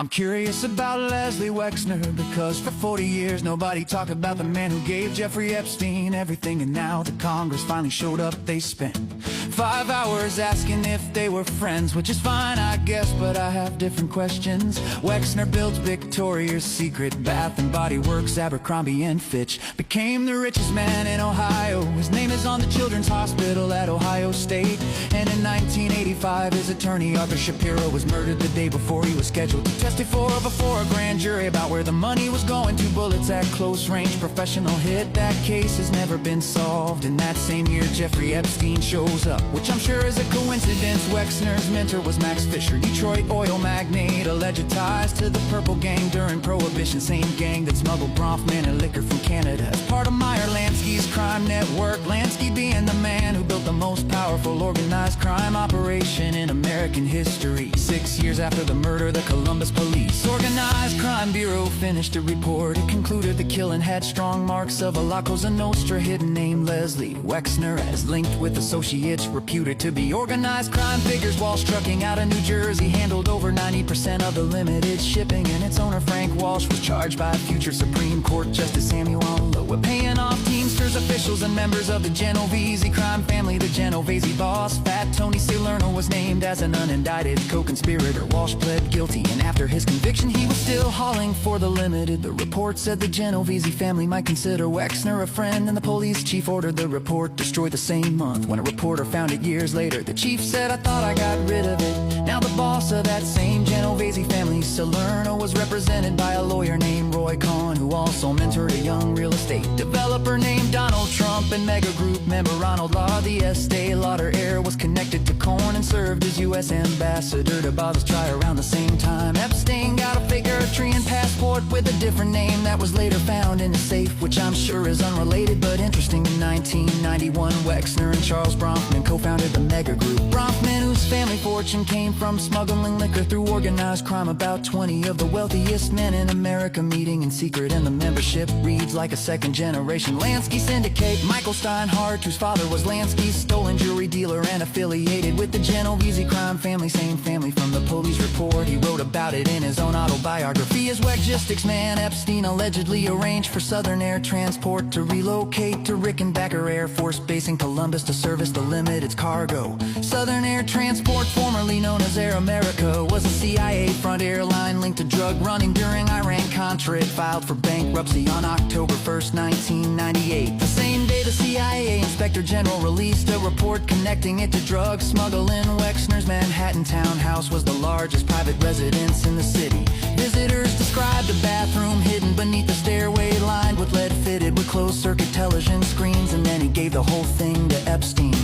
I'm curious about Leslie Wexner because for 40 years nobody talked about the man who gave Jeffrey Epstein everything, and now the Congress finally showed up. They spent 5 hours asking if they were friends, which is fine I guess, but I have different questions. Wexner built Victoria's Secret, Bath and Body Works, Abercrombie and Fitch, became the richest man in Ohio. His name is on the Children's Hospital at Ohio State, and in 1985 his attorney Arthur Shapiro was murdered the day before he was scheduled to testify before a grand jury about where the money was going. 2 bullets at close range, professional hit. That case has never been solved. In that same year Jeffrey Epstein shows up, which I'm sure is a coincidence. Wexner's mentor was Max Fisher, Detroit oil magnate, alleged ties to the Purple Gang during Prohibition, same gang that smuggled Bronfman and liquor from Canada as part of Meyer Lansky's crime network. Lansky being the man who built the most powerful organized crime operation in American history. 6 years after the murder, the Columbus Police Organized Crime Bureau finished a report. It concluded the killing had strong marks of a La Cosa Nostra hidden name. Leslie Wexner as linked with associates reputed to be organized crime figures. Walsh Trucking out of New Jersey handled over 90% of the limited shipping, and its owner Frank Walsh was charged by future Supreme Court Justice Samuel Lowe with paying off Teamsters officials and members of the Genovese crime family. The Genovese boss, Fat Tony Salerno, was named as an unindicted co-conspirator. Walsh pled guilty, and after his conviction he was still hauling for the limited. The report said the Genovese family might consider Wexner a friend, and the police chief ordered the report destroyed the same month. When a reporter found it years later, the chief said, "I thought I got rid of it." Now the boss of that same Genovese family, Salerno, was represented by a lawyer named Roy Cohn, who also mentored a young real estate developer named Donald Trump, and mega group member Ronald Law. The Estee Lauder heir was connected to Cohn and served as U.S. ambassador to Basel Try around the same time. Epstein got a fake Eritrean passport with a different name that was later found in a safe, which I'm sure is unrelated but interesting. In 1991, Wexner and Charles Bronfman co-founded the mega group Bronfman, whose family fortune came from smuggling liquor through organized crime. About 20 of the wealthiest men in America meeting in secret, and the membership reads like a second-generation Lansky syndicate. Michael Steinhardt, whose father was Lansky's stolen jewelry dealer and affiliated with the Genovese crime family, same family from the police report. He wrote about it in his own autobiography as Wegistics Man. Epstein allegedly arranged for Southern Air Transport to relocate to Rickenbacker Air Force Base in Columbus to service the limited's cargo. Southern Air Transport, formerly known as Air America, was a CIA front airline linked to drug running during Iran-Contra. It filed for bankruptcy on October 1st, 1998. The same day the CIA Inspector General released a report connecting it to drug smuggling. Wexner's Manhattan townhouse was the largest private residence in the city. Visitors described a bathroom hidden beneath the stairway, lined with lead, fitted with closed-circuit television screens, and then he gave the whole thing to Epstein.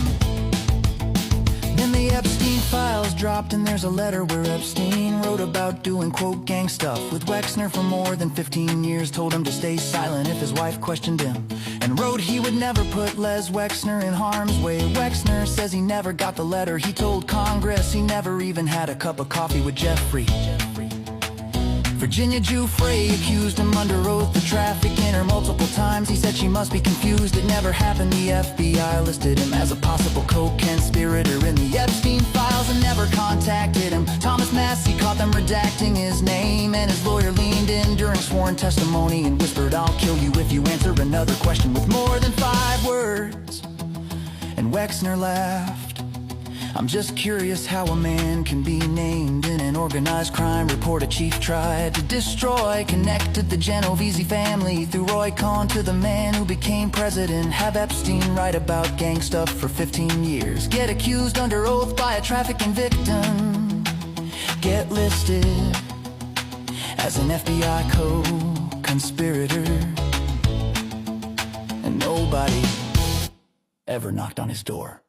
Then the Epstein files dropped, and there's a letter where Epstein wrote about doing, quote, gang stuff with Wexner for more than 15 years, told him to stay silent if his wife questioned him, and wrote he would never put Les Wexner in harm's way. Wexner says he never got the letter. He told Congress he never even had a cup of coffee with Jeffrey. Virginia Giuffre accused him under oath of trafficking her multiple times. He said she must be confused, it never happened. The FBI listed him as a possible co-conspirator in the Epstein files and never contacted him. Thomas Massie caught them redacting his name, and his lawyer leaned in during sworn testimony and whispered, "I'll kill you if you answer another question with more than 5 words." And Wexner laughed. "I'm just curious how a man can be named in an organized crime report a chief tried to destroy. Connected the Genovese family through Roy Cohn to the man who became president. Have Epstein write about gang stuff for 15 years. Get accused under oath by a trafficking victim. Get listed as an FBI co-conspirator. And nobody ever knocked on his door."